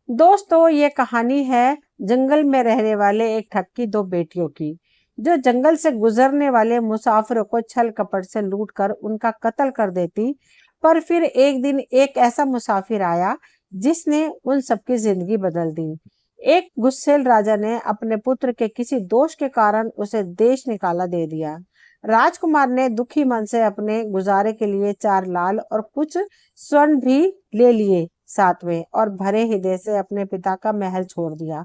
दोस्तों, ये कहानी है जंगल में रहने वाले एक ठग की दो बेटियों की, जो जंगल से गुजरने वाले मुसाफिरों को छल कपट से लूटकर उनका कत्ल कर देती। पर फिर एक दिन एक ऐसा मुसाफिर आया जिसने उन सबकी जिंदगी बदल दी। एक गुस्सैल राजा ने अपने पुत्र के किसी दोष के कारण उसे देश निकाला दे दिया। राजकुमार ने दुखी मन से अपने गुजारे के लिए 4 लाल और कुछ स्वर्ण भी ले लिए साथ में, और भरे हृदय से अपने पिता का महल छोड़ दिया।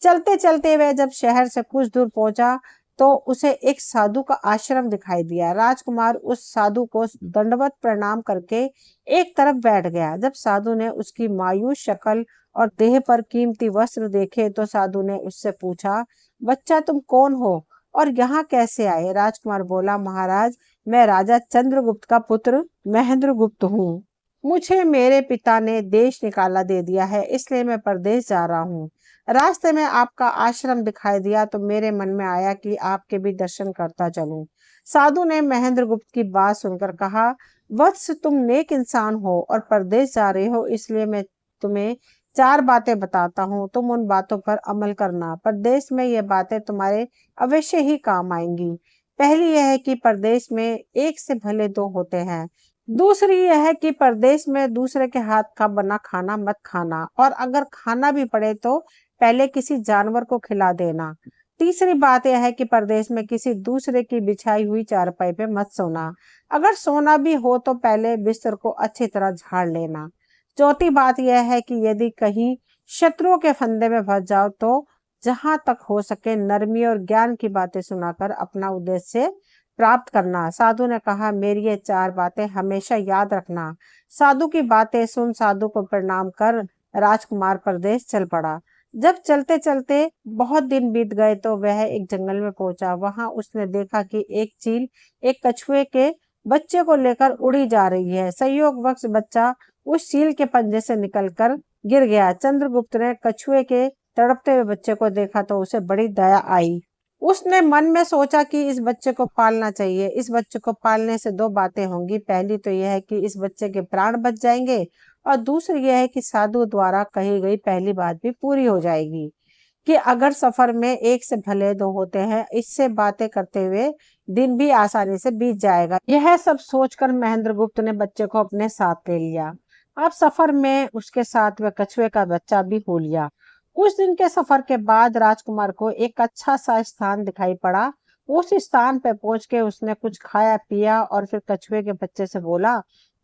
चलते चलते वह जब शहर से कुछ दूर पहुंचा तो उसे एक साधु का आश्रम दिखाई दिया। राजकुमार उस साधु को दंडवत प्रणाम करके एक तरफ बैठ गया। जब साधु ने उसकी मायूस शक्ल और देह पर कीमती वस्त्र देखे तो साधु ने उससे पूछा, बच्चा तुम कौन हो और यहाँ कैसे आए? राजकुमार बोला, महाराज, मैं राजा चंद्रगुप्त का पुत्र महेंद्रगुप्त हूँ। मुझे मेरे पिता ने देश निकाला दे दिया है, इसलिए मैं परदेश जा रहा हूँ। रास्ते में आपका आश्रम दिखाई दिया तो मेरे मन में आया कि आपके भी दर्शन करता चलूं। साधु ने महेंद्रगुप्त की बात सुनकर कहा, वत्स, तुम नेक इंसान हो और परदेश जा रहे हो, इसलिए मैं तुम्हें 4 बातें बताता हूँ। तुम उन बातों पर अमल करना। परदेश में ये बातें तुम्हारे अवश्य ही काम आएंगी। पहली यह है कि परदेश में एक से भले दो होते हैं। दूसरी यह है कि परदेश में दूसरे के हाथ का बना खाना मत खाना, और अगर खाना भी पड़े तो पहले किसी जानवर को खिला देना। तीसरी बात यह है कि परदेश में किसी दूसरे की बिछाई हुई चारपाई पे मत सोना। अगर सोना भी हो तो पहले बिस्तर को अच्छी तरह झाड़ लेना। चौथी बात यह है कि यदि कहीं शत्रुओं के फंदे में फंस जाओ तो जहां तक हो सके नरमी और ज्ञान की बातें सुनाकर अपना उद्देश्य प्राप्त करना। साधु ने कहा, मेरी ये 4 बातें हमेशा याद रखना। साधु की बातें सुन साधु को प्रणाम कर राजकुमार परदेश चल पड़ा। जब चलते चलते बहुत दिन बीत गए तो वह एक जंगल में पहुंचा। वहां उसने देखा कि एक चील एक कछुए के बच्चे को लेकर उड़ी जा रही है। संयोगवश बच्चा उस चील के पंजे से निकलकर गिर गया। चंद्रगुप्त ने कछुए के तड़पते हुए बच्चे को देखा तो उसे बड़ी दया आई। उसने मन में सोचा कि इस बच्चे को पालना चाहिए। इस बच्चे को पालने से 2 बातें होंगी। पहली तो यह है कि इस बच्चे के प्राण बच जाएंगे, और दूसरी यह है कि साधु द्वारा कही गई पहली बात भी पूरी हो जाएगी कि अगर सफर में एक से भले दो होते हैं। इससे बातें करते हुए दिन भी आसानी से बीत जाएगा। यह सब सोचकर महेंद्रगुप्त ने बच्चे को अपने साथ ले लिया। अब सफर में उसके साथ वह कछुए का बच्चा भी हो लिया। कुछ दिन के सफर के बाद राजकुमार को एक अच्छा सा स्थान दिखाई पड़ा। उस स्थान पर पहुंच के उसने कुछ खाया पिया और फिर कछुए के बच्चे से बोला,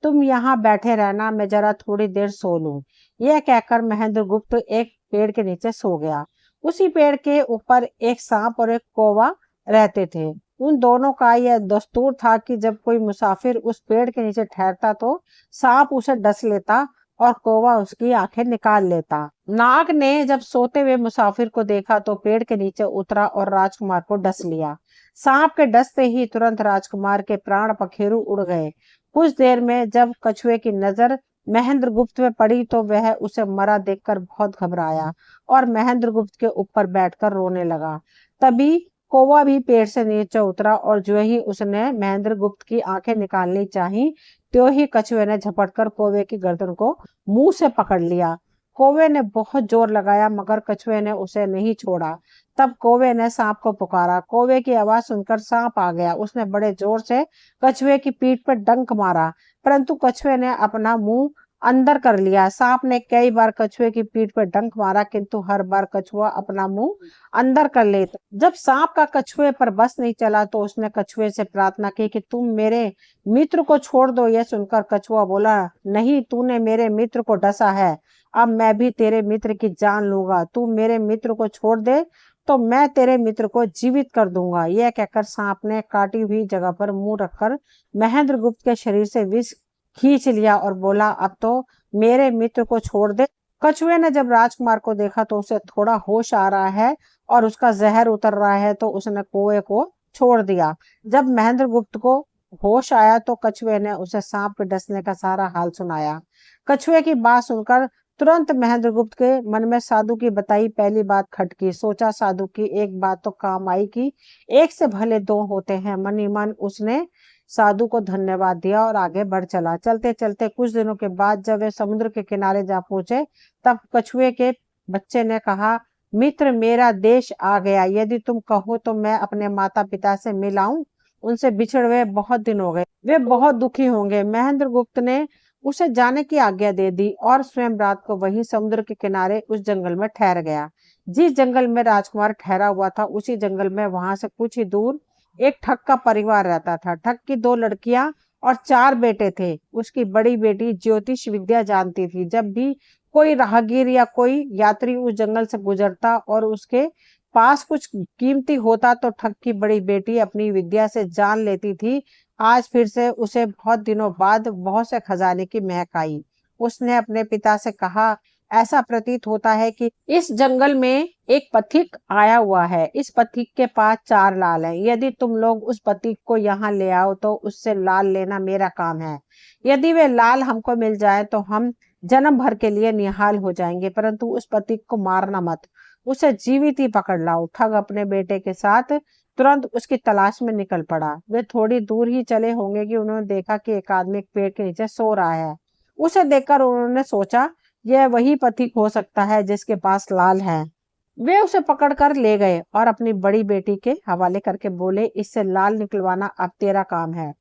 तुम यहाँ बैठे रहना, मैं जरा थोड़ी देर सो लूं। यह कहकर महेंद्रगुप्त एक पेड़ के नीचे सो गया। उसी पेड़ के ऊपर एक सांप और एक कौवा रहते थे। उन दोनों का यह दस्तूर था कि जब कोई मुसाफिर उस पेड़ के नीचे ठहरता तो सांप उसे डस लेता और कौवा उसकी आंखें निकाल लेता। नाग ने जब सोते हुए मुसाफिर को देखा तो पेड़ के नीचे उतरा और राजकुमार को डस लिया। सांप के डसते ही तुरंत राजकुमार के प्राण पखेरु उड़ गए। कुछ देर में जब कछुए की नजर महेंद्रगुप्त में पड़ी तो वह उसे मरा देखकर बहुत घबराया और महेंद्रगुप्त के ऊपर बैठकर रोने लगा। तभी कौवा भी पेड़ से नीचे उतरा और जो ही उसने महेंद्रगुप्त की आंखें निकालनी चाही, त्यों ही कछुए ने झपटकर कौवे की गर्दन को मुंह से पकड़ लिया। कौवे ने बहुत जोर लगाया मगर कछुए ने उसे नहीं छोड़ा। तब कौवे ने सांप को पुकारा। कौवे की आवाज सुनकर सांप आ गया। उसने बड़े जोर से कछुए की पीठ पर डंक मारा, परंतु कछुए ने अपना मुंह अंदर कर लिया। सांप ने कई बार कछुए की पीठ पर डंक मारा, किंतु हर बार कछुआ अपना मुंह अंदर कर लेता। जब सांप का कछुए पर बस नहीं चला तो उसने कछुए से प्रार्थना की कि तुम मेरे मित्र को छोड़ दो। यह सुनकर कछुआ बोला, नहीं, तूने मेरे मित्र को डसा है, अब मैं भी तेरे मित्र की जान लूंगा। तू मेरे मित्र को छोड़ दे तो मैं तेरे मित्र को जीवित कर दूंगा। यह कहकर सांप ने काटी हुई जगह पर मुंह रखकर महेंद्रगुप्त के शरीर से विष खींच लिया और बोला, अब तो मेरे मित्र को छोड़ दे। कछुए ने जब राजकुमार को देखा तो उसे थोड़ा होश आ रहा है और उसका जहर उतर रहा है तो उसने कौवे को छोड़ दिया। जब महेंद्रगुप्त को होश आया तो कछुए ने उसे सांप के डसने का सारा हाल सुनाया। कछुए की बात सुनकर तुरंत महेंद्रगुप्त के मन में साधु की बताई पहली बात खटकी। सोचा, साधु की एक बात तो काम आई कि एक से भले दो होते हैं। मन ही मन उसने साधु को धन्यवाद दिया और आगे बढ़ चला। चलते चलते कुछ दिनों के बाद जब वे समुद्र के किनारे जा पहुंचे, तब कछुए के बच्चे ने कहा, मित्र, मेरा देश आ गया। यदि तुम कहो तो मैं अपने माता पिता से मिल आऊं। उनसे बिछड़ हुए बहुत दिन हो गए, वे बहुत दुखी होंगे। महेंद्र गुप्त ने उसे जाने की आज्ञा दे दी और स्वयं रात को वहीं समुद्र के किनारे उस जंगल में ठहर गया। जिस जंगल में राजकुमार ठहरा हुआ था, उसी जंगल में वहां से कुछ ही दूर एक ठग का परिवार रहता था। ठग की 2 लड़कियां और 4 बेटे थे। उसकी बड़ी बेटी ज्योतिष विद्या जानती थी। जब भी कोई राहगीर या कोई यात्री उस जंगल से गुजरता और उसके पास कुछ कीमती होता, तो ठग की बड़ी बेटी अपनी विद्या से जान लेती थी आज फिर से उसे बहुत दिनों बाद बहुत से खजाने की महक आई। उसने अपने पिता से कहा, ऐसा प्रतीत होता है कि इस जंगल में एक पथिक आया हुआ है। इस पथिक के पास 4 लाल हैं। यदि तुम लोग उस पथिक को यहाँ ले आओ तो उससे लाल लेना मेरा काम है। यदि वे लाल हमको मिल जाए तो हम जन्म भर के लिए निहाल हो जाएंगे, परंतु उस पथिक को मारना मत, उसे जीवित ही पकड़ लाओ। ठग अपने बेटे के साथ तुरंत उसकी तलाश में निकल पड़ा। वे थोड़ी दूर ही चले होंगे कि उन्होंने देखा कि एक आदमी एक पेड़ के नीचे सो रहा है। उसे देखकर उन्होंने सोचा, यह वही पथिक हो सकता है जिसके पास लाल है। वे उसे पकड़कर ले गए और अपनी बड़ी बेटी के हवाले करके बोले, इससे लाल निकलवाना अब तेरा काम है।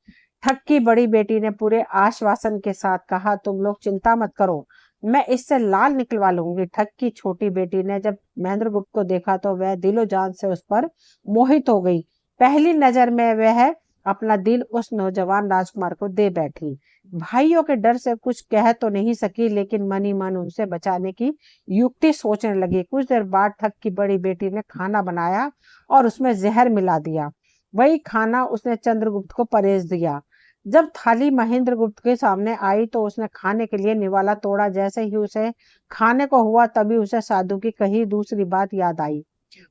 ठग की बड़ी बेटी ने पूरे आश्वासन के साथ कहा, तुम लोग चिंता मत करो, मैं इससे लाल निकलवा लूंगी। ठग की छोटी बेटी ने जब महेंद्र गुप्त को देखा तो वह दिलो जान से उस पर मोहित हो गई। पहली नजर में वह अपना दिल उस नौजवान राजकुमार को दे बैठी। भाइयों के डर से कुछ कह तो नहीं सकी, लेकिन मन ही मन उनसे बचाने की युक्ति सोचने लगी। कुछ देर बाद ठग की बड़ी बेटी ने खाना बनाया और उसमें जहर मिला दिया। वही खाना उसने चंद्रगुप्त को परोस दिया। जब थाली महेंद्र गुप्त के सामने आई तो उसने खाने के लिए निवाला तोड़ा। जैसे ही उसे खाने को हुआ, तभी उसे साधु की कही दूसरी बात याद आई।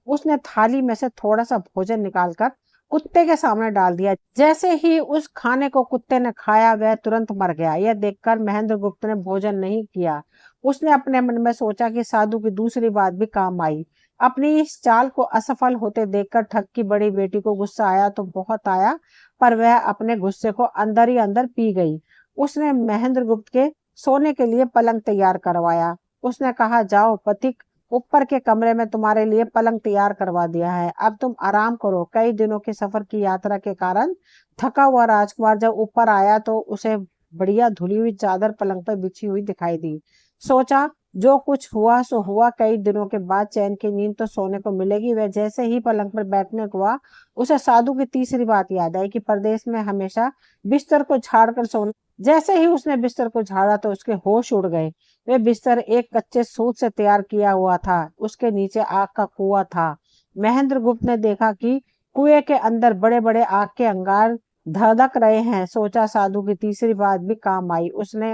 उसने थाली में से थोड़ा सा भोजन निकालकर कुत्ते के सामने डाल दिया। जैसे ही उस खाने को कुत्ते ने खाया, वह तुरंत मर गया। यह देखकर महेंद्र गुप्त ने भोजन नहीं किया। उसने अपने मन में सोचा कि साधु की दूसरी बात भी काम आई। अपनी इस चाल को असफल होते देखकर ठग की बड़ी बेटी को गुस्सा आया तो बहुत आया, पर वह अपने गुस्से को अंदर ही अंदर पी गई। उसने महेंद्र गुप्त के सोने के लिए पलंग तैयार करवाया। उसने कहा, जाओ पथिक, ऊपर के कमरे में तुम्हारे लिए पलंग तैयार करवा दिया है, अब तुम आराम करो। कई दिनों के सफर की यात्रा के कारण थका हुआ राजकुमार जब ऊपर आया तो उसे बढ़िया धुली हुई चादर पलंग पर बिछी हुई दिखाई दी। सोचा, जो कुछ हुआ सो हुआ, कई दिनों के बाद चैन की नींद तो सोने को मिलेगी। वह जैसे ही पलंग पर बैठने को हुआ, उसे साधु की तीसरी बात याद आई कि परदेश में हमेशा बिस्तर को झाड़कर सोना। जैसे ही उसने बिस्तर को झाड़ा तो उसके होश उड़ गए। वे बिस्तर एक कच्चे सूत से तैयार किया हुआ था। उसके नीचे आग का कुआं था। महेंद्र गुप्त ने देखा कि कुएं के अंदर बड़े बड़े आग के अंगार धधक रहे हैं। सोचा, साधु की तीसरी बात भी काम आई। उसने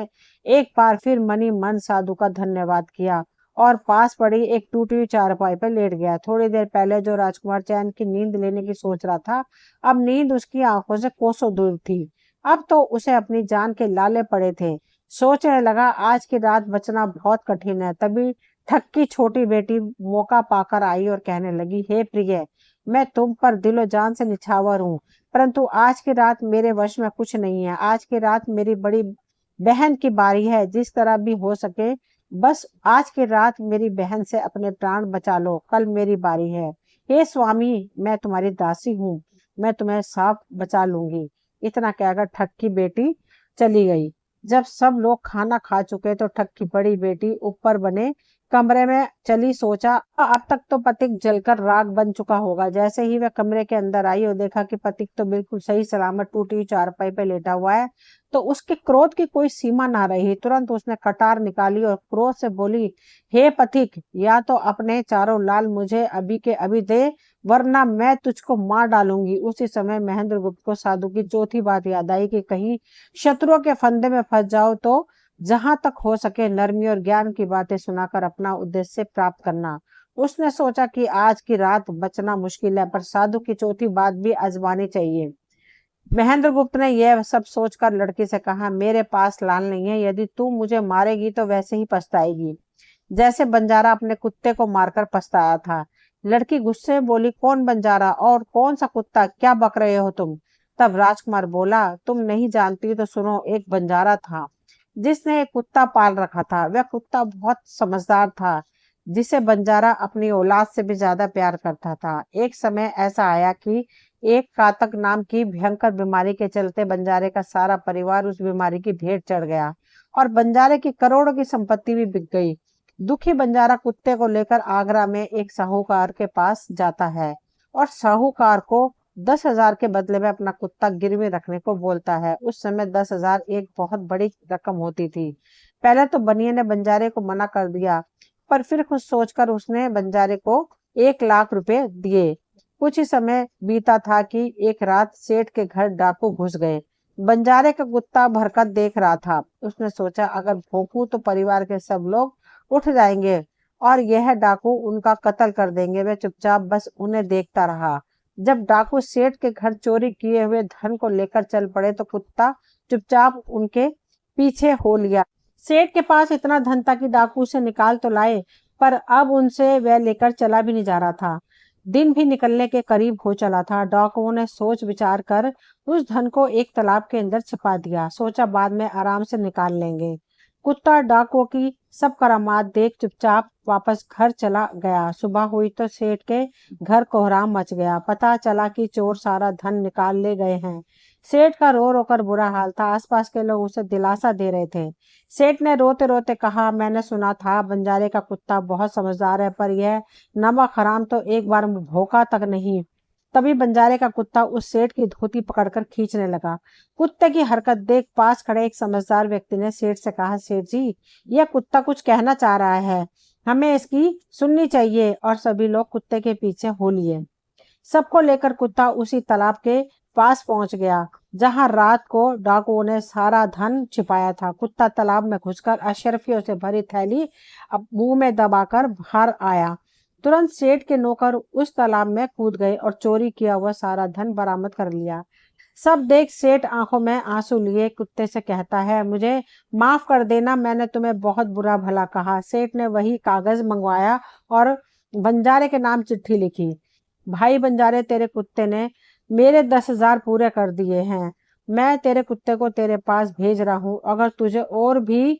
एक बार फिर मनी मन साधु का धन्यवाद किया और पास पड़ी एक टूटी हुई चारपाई पर लेट गया। थोड़ी देर पहले जो राजकुमार चैन की नींद लेने की सोच रहा था, अब नींद उसकी आंखों से कोसों दूर थी। अब तो उसे अपनी जान के लाले पड़े थे। सोचने लगा, आज की रात बचना बहुत कठिन है। तभी ठग की छोटी बेटी मौका पाकर आई और कहने लगी, हे प्रिय, मैं तुम पर दिलो जान से निछावर हूँ, परंतु आज की रात मेरे वश में कुछ नहीं है। आज की रात मेरी बड़ी बहन की बारी है। जिस तरह भी हो सके, बस आज की रात मेरी बहन से अपने प्राण बचा लो। कल मेरी बारी है। हे स्वामी, मैं तुम्हारी दासी हूँ, मैं तुम्हें साफ बचा लूंगी। इतना कहकर ठग की बेटी चली गई। जब सब लोग खाना खा चुके तो ठग की बड़ी बेटी ऊपर बने कमरे में चली। सोचा, अब तक तो पथिक जलकर राख बन चुका होगा। जैसे ही वह कमरे के अंदर आई और देखा कि पथिक तो बिल्कुल सही सलामत टूटी हुई चारपाई पे लेटा हुआ है, तो उसके क्रोध की कोई सीमा ना रही। तुरंत उसने कटार निकाली और क्रोध से बोली, हे पथिक, या तो अपने चारों लाल मुझे अभी के अभी दे, वरना मैं तुझको मार डालूंगी। उसी समय महेंद्र गुप्त को साधु की चौथी बात याद आई कि कहीं शत्रुओं के फंदे में फंस जाओ तो जहां तक हो सके नरमी और ज्ञान की बातें सुनाकर अपना उद्देश्य प्राप्त करना। उसने सोचा कि आज की रात बचना मुश्किल है, पर साधु की चौथी बात भी आजमानी चाहिए। महेंद्र गुप्त ने यह सब सोचकर लड़की से कहा, मेरे पास लाल नहीं है। यदि तू मुझे मारेगी तो वैसे ही पछताएगी, जैसे बंजारा अपने कुत्ते को मारकर पछताया था। लड़की गुस्से में बोली, कौन बंजारा और कौन सा कुत्ता, क्या बक रहे हो तुम? तब राजकुमार बोला, तुम नहीं जानती तो सुनो। एक बंजारा था जिसने एक कुत्ता पाल रखा था। वह कुत्ता बहुत समझदार था, जिसे बंजारा अपनी औलाद से भी ज्यादा प्यार करता था। एक समय ऐसा आया कि एक कातक नाम की भयंकर बीमारी के चलते बंजारे का सारा परिवार उस बीमारी की भेंट चढ़ गया और बंजारे की करोड़ों की संपत्ति भी बिक गई। दुखी बंजारा कुत्ते को लेकर आगरा में एक साहूकार के पास जाता है और साहूकार को 10,000 के बदले में अपना कुत्ता गिरवी रखने को बोलता है। उस समय 10,000 एक बहुत बड़ी रकम होती थी। पहले तो बनिए ने बंजारे को मना कर दिया, पर फिर कुछ सोचकर उसने बंजारे को 1 लाख रुपए दिए। कुछ ही समय बीता था कि एक रात सेठ के घर डाकू घुस गए। बंजारे का कुत्ता भरकत देख रहा था। उसने सोचा, अगर भौंकूं तो परिवार के सब लोग उठ जाएंगे और यह डाकू उनका कत्ल कर देंगे। वह चुपचाप बस उन्हें देखता रहा। जब डाकू सेठ के घर चोरी किए हुए धन को लेकर चल पड़े तो कुत्ता चुपचाप उनके पीछे हो लिया। सेठ के पास इतना धन था कि डाकू उसे निकाल तो लाए, पर अब उनसे वह लेकर चला भी नहीं जा रहा था। दिन भी निकलने के करीब हो चला था। डाकुओं ने सोच विचार कर उस धन को एक तालाब के अंदर छिपा दिया। सोचा बाद में आराम से निकाल लेंगे। कुत्ता डाकुओं की सब करामात देख चुपचाप वापस घर चला गया। सुबह हुई तो सेठ के घर कोहराम मच गया। पता चला कि चोर सारा धन निकाल ले गए हैं। सेठ का रो रो कर बुरा हाल था। आसपास के लोग उसे दिलासा दे रहे थे। सेठ ने रोते रोते कहा, मैंने सुना था बंजारे का कुत्ता बहुत समझदार है, पर यह नमक हराम तो एक बार भौंका तक नहीं। तभी बंजारे का कुत्ता उस सेठ की धोती पकड़कर खींचने लगा। कुत्ते की हरकत देख पास खड़े एक समझदार व्यक्ति ने सेठ से कहा, सेठ जी, यह कुत्ता कुछ कहना चाह रहा है, हमें इसकी सुननी चाहिए। और सभी लोग कुत्ते के पीछे हो लिए। सबको लेकर कुत्ता उसी तालाब के पास पहुंच गया जहां रात को डाकुओं ने सारा धन छिपाया था। कुत्ता तालाब में घुसकर अशरफियों से भरी थैली अब मुंह में दबाकर बाहर आया। तुरंत सेठ के नौकर उस तालाब में कूद गए और चोरी किया हुआ सारा धन बरामद कर लिया। सब देख सेठ आंखों में आंसू लिए कुत्ते से कहता है, मुझे माफ कर देना, मैंने तुम्हें बहुत बुरा भला कहा। सेठ ने वही कागज मंगवाया और बंजारे के नाम चिट्ठी लिखी। भाई बंजारे, तेरे कुत्ते ने मेरे 10,000 पूरे कर दिए हैं। मैं तेरे कुत्ते को तेरे पास भेज रहा हूँ। अगर तुझे और भी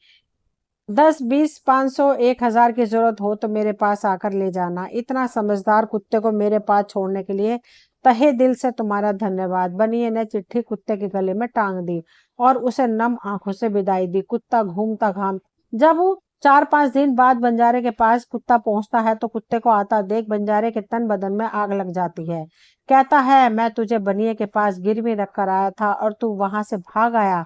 10, 20, 500, 1,000 की जरूरत हो तो मेरे पास आकर ले जाना। इतना समझदार कुत्ते को मेरे पास छोड़ने के लिए तहे दिल से तुम्हारा धन्यवाद। बनिए ने चिट्ठी कुत्ते के गले में टांग दी और उसे नम आंखों से विदाई दी। कुत्ता घूमता घाम जब वो 4-5 दिन बाद बंजारे के पास कुत्ता पहुंचता है तो कुत्ते को आता देख बंजारे के तन बदन में आग लग जाती है। कहता है, मैं तुझे बनिए के पास गिरवी रख कर आया था और तू वहां से भाग आया।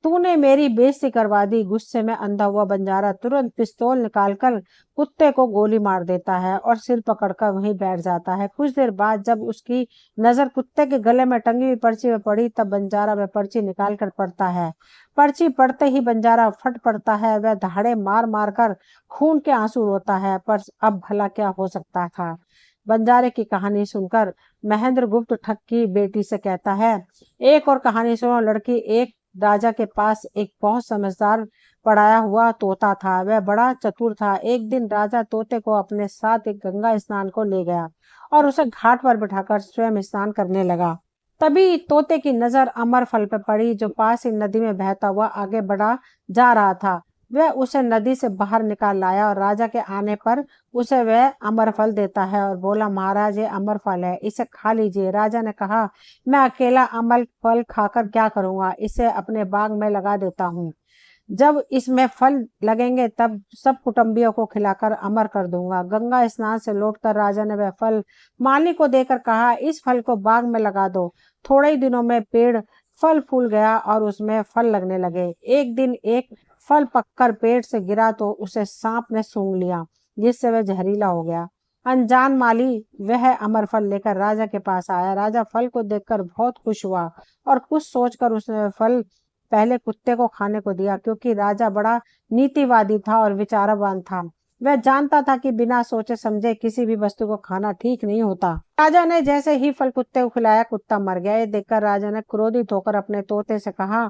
तूने मेरी बेइज्जती करवा दी। गुस्से में अंधा हुआ बंजारा तुरंत पिस्तौल निकालकर कुत्ते को गोली मार देता है और सिर पकड़कर वहीं बैठ जाता है। कुछ देर बाद जब उसकी नजर कुत्ते के गले में टंगी हुई पर्ची में पड़ी तब बंजारा वह पर्ची निकाल कर पढ़ता है। पर्ची पढ़ते ही बंजारा फट पड़ता है। वह दहाड़े मार मार कर खून के आंसू रोता है, पर अब भला क्या हो सकता था। बंजारे की कहानी सुनकर महेंद्र गुप्त ठग की बेटी से कहता है, एक और कहानी सुनो। लड़की, एक राजा के पास एक बहुत समझदार पढ़ाया हुआ तोता था। वह बड़ा चतुर था। एक दिन राजा तोते को अपने साथ एक गंगा स्नान को ले गया और उसे घाट पर बिठाकर स्वयं स्नान करने लगा। तभी तोते की नजर अमर फल पर पड़ी जो पास ही नदी में बहता हुआ आगे बढ़ा जा रहा था। वह उसे नदी से बाहर निकाल लाया और राजा के आने पर उसे वह अमर फल देता है और बोला, महाराज, ये अमर फल है, इसे खा लीजिए। राजा ने कहा, मैं अकेला अमर फल खाकर क्या करूंगा, इसे अपने बाग में लगा देता हूँ। जब इसमें फल लगेंगे तब सब कुटुंबियों को खिलाकर अमर कर दूंगा। गंगा स्नान से लौटकर राजा ने वह फल माली को देकर कहा, इस फल को बाग में लगा दो। थोड़े ही दिनों में पेड़ फल फूल गया और उसमें फल लगने लगे। एक दिन एक फल पककर पेड़ से गिरा तो उसे सांप ने सूंघ लिया, जिससे वह जहरीला हो गया। अनजान माली वह अमर फल लेकर राजा के पास आया। राजा फल को देखकर बहुत खुश हुआ और कुछ सोचकर उसने फल पहले कुत्ते को खाने को दिया, क्योंकि राजा बड़ा नीतिवादी था और विचारवान था। वह जानता था कि बिना सोचे समझे किसी भी वस्तु को खाना ठीक नहीं होता। राजा ने जैसे ही फल कुत्ते को खिलाया, कुत्ता मर गया। ये देखकर राजा ने क्रोधित होकर अपने तोते से कहा,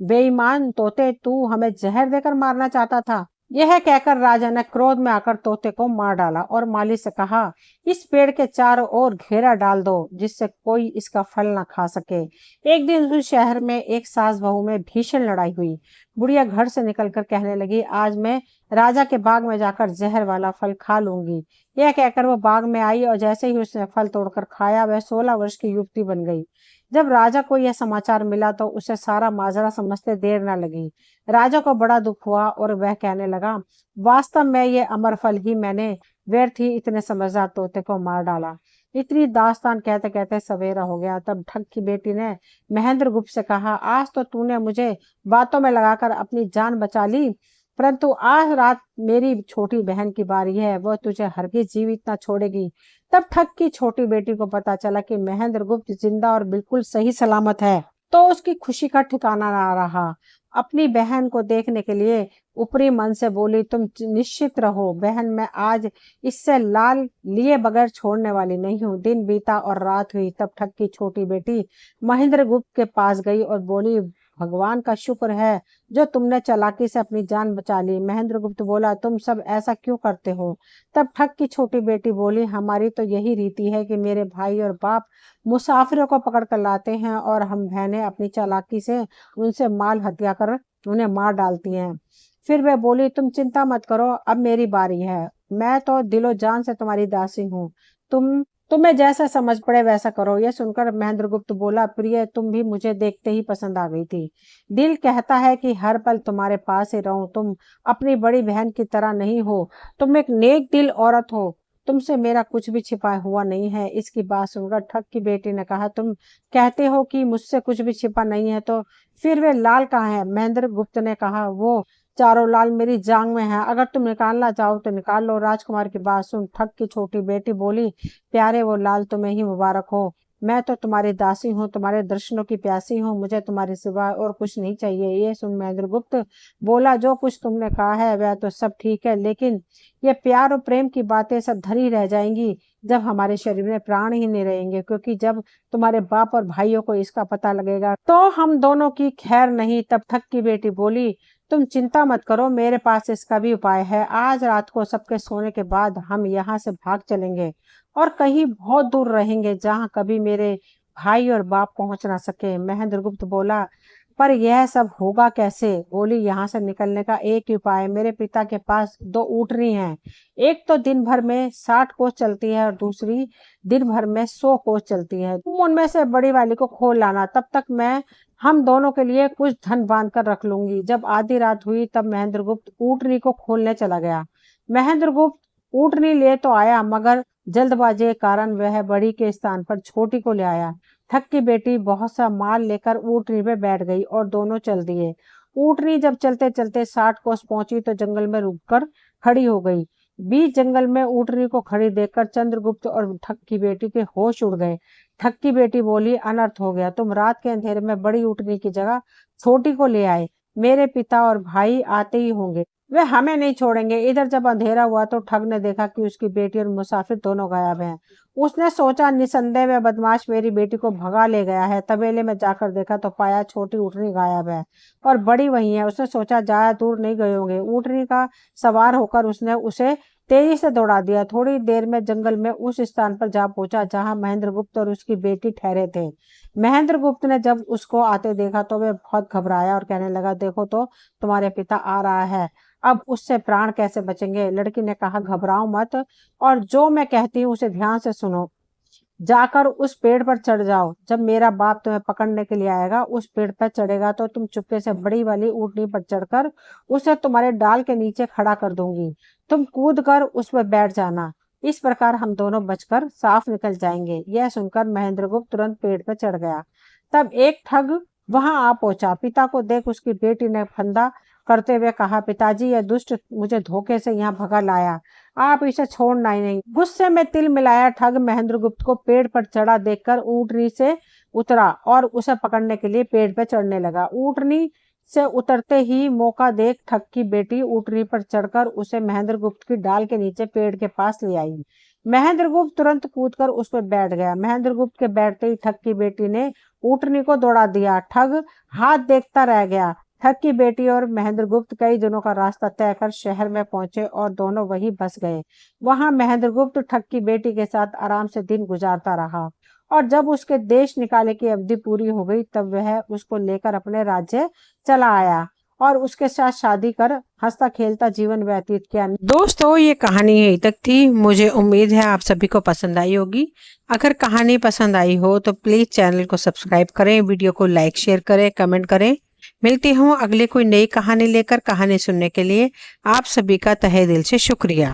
बेईमान तोते, तू हमें जहर देकर मारना चाहता था। यह कहकर राजा ने क्रोध में आकर तोते को मार डाला और माली से कहा, इस पेड़ के चारों ओर घेरा डाल दो जिससे कोई इसका फल ना खा सके। एक दिन उस शहर में एक सास बहू में भीषण लड़ाई हुई। बुढ़िया घर से निकलकर कहने लगी, आज मैं राजा के बाग में जाकर जहर वाला फल खा लूंगी। यह कहकर वो बाग में आई और जैसे ही उसने फल तोड़कर खाया वह 16 वर्ष की युवती बन गई। जब राजा को यह समाचार मिला तो उसे सारा माजरा समझते देर न लगी। राजा को बड़ा दुख हुआ और वह कहने लगा, वास्तव में ये अमर फल ही मैंने व्यर्थ ही इतने समझदार तोते को मार डाला। इतनी दास्तान कहते कहते सवेरा हो गया। तब ठग की बेटी ने महेंद्र गुप्त से कहा, आज तो तूने मुझे बातों में लगाकर अपनी जान बचा ली, परंतु आज रात मेरी छोटी बहन की बारी है, वह तुझे हरगिज जीवित न छोड़ेगी। तब ठग की छोटी बेटी को पता चला कि महेंद्र गुप्त जिंदा और बिल्कुल सही सलामत है, तो उसकी खुशी का ठिकाना ना रहा। अपनी बहन को देखने के लिए ऊपरी मन से बोली, तुम निश्चित रहो बहन, मैं आज इससे लाल लिए बगैर छोड़ने वाली नहीं हूँ। दिन बीता और रात हुई। तब ठग की छोटी बेटी महेंद्र गुप्त के पास गई और बोली, भगवान का शुक्र है जो तुमने चालाकी से अपनी जान बचा ली। महेंद्र गुप्त बोला, तुम सब ऐसा क्यों करते हो? तब ठग की छोटी बेटी बोली, हमारी तो यही रीति है कि मेरे भाई और बाप मुसाफिरों को पकड़ कर लाते हैं और हम बहनें अपनी चालाकी से उनसे माल हत्या कर उन्हें मार डालती हैं। फिर वह बोली, तुम चिंता मत करो, अब मेरी बारी है। मैं तो दिलो जान से तुम्हारी दासी हूँ। तुम्हें जैसा समझ पड़े वैसा करो। यह सुनकर महेंद्र गुप्त बोला, प्रिय, तुम भी मुझे देखते ही पसंद आ गई थी। दिल कहता है कि हर पल तुम्हारे पास ही रहूं। तुम अपनी बड़ी बहन की तरह नहीं हो, तुम एक नेक दिल औरत हो। तुमसे मेरा कुछ भी छिपा हुआ नहीं है। इसकी बात सुनकर ठग की बेटी ने कहा, तुम कहते हो कि मुझसे कुछ भी छिपा नहीं है, तो फिर वे लाल कहाँ है? महेंद्र गुप्त ने कहा, वो चारों लाल मेरी जांग में है, अगर तुम निकालना चाहो तो निकाल लो। राजकुमार की बात सुन ठग की छोटी बेटी बोली, प्यारे वो लाल तुम्हें ही मुबारक हो। मैं तो तुम्हारी दासी हूँ, तुम्हारे दर्शनों की प्यासी हूँ, मुझे तुम्हारे सिवा और कुछ नहीं चाहिए। ये सुन महेंद्र गुप्त बोला, जो कुछ तुमने कहा है वह तो सब ठीक है, लेकिन ये प्यार और प्रेम की बातें सब धरी रह जाएंगी जब हमारे शरीर में प्राण ही नहीं रहेंगे, क्योंकि जब तुम्हारे बाप और भाइयों को इसका पता लगेगा तो हम दोनों की खैर नहीं। तब ठग की बेटी बोली, तुम चिंता मत करो, मेरे पास इसका भी उपाय है। आज रात को सबके सोने के बाद हम यहाँ से भाग चलेंगे और कहीं बहुत दूर रहेंगे जहाँ कभी मेरे भाई और बाप पहुंच ना सके। महेंद्र गुप्त बोला, पर यह सब होगा कैसे? बोली, यहाँ से निकलने का एक ही उपाय है। मेरे पिता के पास 2 ऊँटनी हैं, एक तो दिन भर में 60 कोस चलती है और दूसरी दिन भर में 100 कोस चलती है। तुम उनमें से बड़ी वाली को खोल लाना, तब तक मैं हम दोनों के लिए कुछ धन बांध कर रख लूंगी। जब आधी रात हुई तब महेंद्र गुप्त ऊँटनी को खोलने चला गया। महेंद्र गुप्त ऊँटनी ले तो आया, मगर जल्दबाजी के कारण वह बड़ी के स्थान पर छोटी को ले आया। ठग की बेटी बहुत सा माल लेकर ऊँटनी पे बैठ गई और दोनों चल दिए। ऊँटनी जब चलते चलते 60 कोस पहुंची तो जंगल में रुककर खड़ी हो गई। बीच जंगल में ऊँटनी को खड़ी देखकर चंद्रगुप्त और ठग की बेटी के होश उड़ गए। ठग की बेटी बोली, अनर्थ हो गया, तुम रात के अंधेरे में बड़ी ऊँटनी की जगह छोटी को ले आए। मेरे पिता और भाई आते ही होंगे, वे हमें नहीं छोड़ेंगे। इधर जब अंधेरा हुआ तो ठग ने देखा कि उसकी बेटी और मुसाफिर दोनों गायब हैं। उसने सोचा, निसंदेह वह बदमाश मेरी बेटी को भगा ले गया है। तबेले में जाकर देखा तो पाया छोटी ऊँटनी गायब है और बड़ी वही है। उसने सोचा, ज्यादा दूर नहीं गए होंगे। ऊँटनी का सवार होकर उसने उसे तेजी से दौड़ा दिया। थोड़ी देर में जंगल में उस स्थान पर जा पहुंचा जहां महेंद्र गुप्त और उसकी बेटी ठहरे थे। महेंद्र गुप्त ने जब उसको आते देखा तो वह बहुत घबराया और कहने लगा, देखो तो तुम्हारे पिता आ रहा है, अब उससे प्राण कैसे बचेंगे? लड़की ने कहा, घबराओ मत और जो मैं कहती हूँ उसे ध्यान से सुनो। जाकर उस पेड़ पर चढ़ जाओ। जब मेरा बाप तुम्हें पकड़ने के लिए आएगा, उस पेड़ पर चढ़ेगा तो तुम चुपके से बड़ी वाली ऊँटनी पर चढ़कर उसे तुम्हारे डाल के नीचे खड़ा कर दूंगी। तुम कूद कर उस पर बैठ जाना। इस प्रकार हम दोनों बचकर साफ निकल जाएंगे। यह सुनकर महेंद्र गुप्त तुरंत पेड़ पर चढ़ गया। तब एक ठग वहां आ पहुंचा। पिता को देख उसकी बेटी ने फंदा करते हुए कहा, पिताजी, यह दुष्ट मुझे धोखे से यहाँ भगा लाया, आप इसे छोड़ना ही नहीं। गुस्से में तिल मिलाया ठग महेंद्र गुप्त को पेड़ पर चढ़ा देखकर ऊँटनी से उतरा और उसे पकड़ने के लिए पेड़ पर चढ़ने लगा। ऊँटनी से उतरते ही मौका देख ठग की बेटी ऊँटनी पर चढ़कर उसे महेंद्र गुप्त की डाल के नीचे पेड़ के पास ले आई। महेंद्र गुप्त तुरंत कूदकर उस पर बैठ गया। महेंद्र गुप्त के बैठते ही ठग की बेटी ने ऊँटनी को दौड़ा दिया। ठग हाथ देखता रह गया। ठग की बेटी और महेंद्र गुप्त कई दिनों का रास्ता तय कर शहर में पहुंचे और दोनों वहीं बस गए। वहां महेंद्र गुप्त ठग की बेटी के साथ आराम से दिन गुजारता रहा और जब उसके देश निकाले की अवधि पूरी हो गई तब वह उसको लेकर अपने राज्य चला आया और उसके साथ शादी कर हंसता खेलता जीवन व्यतीत किया। दोस्तों, ये कहानी यहीं तक थी। मुझे उम्मीद है आप सभी को पसंद आई होगी। अगर कहानी पसंद आई हो तो प्लीज चैनल को सब्सक्राइब करें, वीडियो को लाइक शेयर करें, कमेंट करें। मिलती हूँ अगले कोई नई कहानी लेकर। कहानी सुनने के लिए आप सभी का तहे दिल से शुक्रिया।